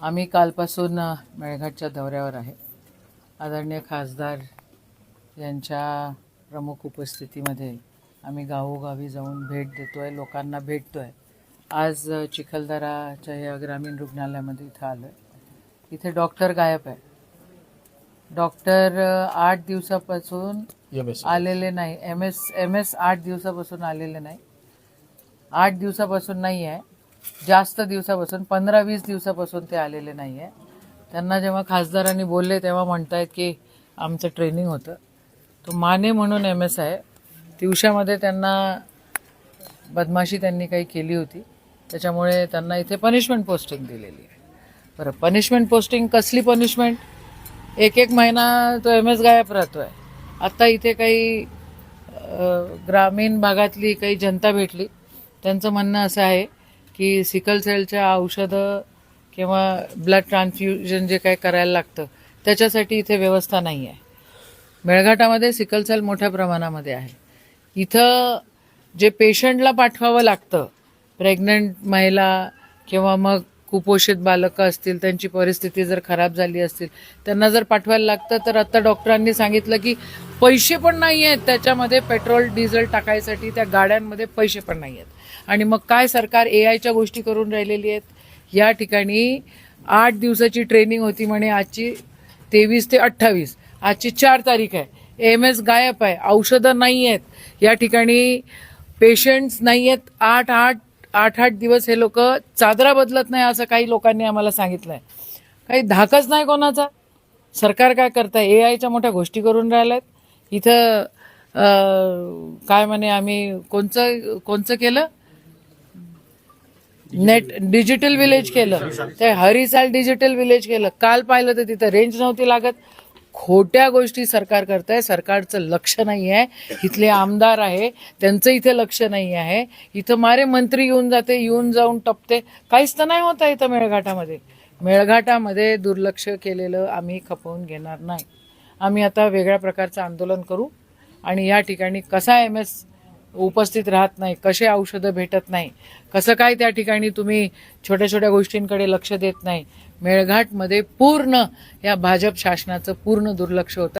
आम्ही कालपासून मेळघाटच्या दौऱ्यावर आहे. आदरणीय खासदार यांच्या प्रमुख उपस्थितीमध्ये आम्ही गावोगावी जाऊन भेट देतोय, लोकांना भेटतोय. आज चिखलदराच्या या ग्रामीण रुग्णालयामध्ये इथं आलोय. इथे डॉक्टर गायब आहे. डॉक्टर 8 दिवसापासून आलेले नाही. एम एस 8 दिवसापासून आलेले नाही. 8 दिवसापासून नाही आहे, जास्त दिवसापासून 15-20 दिवसापासून ते आलेले नाही आहे. त्यांना जेव्हा खासदारांनी बोलले तेव्हा म्हणतायत की आमचं ट्रेनिंग होतं. तो माने म्हणून एम एस आहे. दिवसामध्ये त्यांना बदमाशी त्यांनी काही केली होती, त्याच्यामुळे त्यांना इथे पनिशमेंट पोस्टिंग दिलेली आहे. बरं, पनिशमेंट पोस्टिंग कसली पनिशमेंट? एक महिना तो एम एस गायब राहतोय. आत्ता इथे काही ग्रामीण भागातली काही जनता भेटली. त्यांचं म्हणणं असं आहे की सिकल सेलच्या औषधं किंवा ब्लड ट्रान्सफ्युजन जे काही करायला लागतं त्याच्यासाठी इथे व्यवस्था नाही आहे. मेळघाटामध्ये सिकल सेल मोठ्या प्रमाणामध्ये आहे. इथं जे पेशंटला पाठवावं लागतं, प्रेग्नंट महिला किंवा मग कुपोषित बालकं असतील, त्यांची परिस्थिती जर खराब झाली असतील, त्यांना जर पाठवायला लागतं, तर आता डॉक्टरांनी सांगितलं की पैसे पण नाही आहेत त्याच्यामध्ये. पेट्रोल डिझेल टाकायसाठी त्या गाड्यांमध्ये पैसे पण नाही आहेत. आणि मग काय सरकार AIच्या गोष्टी करून राहिलेली आहेत. या ठिकाणी 8 दिवसाची ट्रेनिंग होती म्हणे, आजची 23 ते 28, आजची 4 तारीख आहे. MS गायब आहे, औषधं नाही आहेत, या ठिकाणी पेशंट्स नाही आहेत. 8 दिवस हे लोक चादरा बदलत नाही असं काही लोकांनी आम्हाला सांगितलंय. काही धाकच नाही कोणाचा. सरकार काय करताय? AIच्या मोठ्या गोष्टी करून राहिल्यात. इथं काय म्हणे, आम्ही कोणचं केलं, नेट डिजिटल विलेज केलं, ते हरिसाल डिजिटल विलेज केलं. काल पाहिलं तर तिथं रेंज नव्हती लागत. खोट्या गोष्टी सरकार करताय. सरकारचं लक्ष नाही आहे. इथले आमदार आहे त्यांचं इथे लक्ष नाही आहे. इथं मारे मंत्री येऊन जाऊन टपते. काहीच तर नाही होत आहे इथं मेळघाटामध्ये. मेळघाटामध्ये दुर्लक्ष केलेलं आम्ही खपवून घेणार नाही. आम्ही आता वेगळ्या प्रकारचं आंदोलन करू. आणि या ठिकाणी कसा MS उपस्थित राहत नाही, कसे औषधं भेटत नाही, कसं काय त्या ठिकाणी तुम्ही छोट्या छोट्या गोष्टींकडे लक्ष देत नाही. मेळघाटमध्ये पूर्ण या भाजप शासनाचं पूर्ण दुर्लक्ष होतं.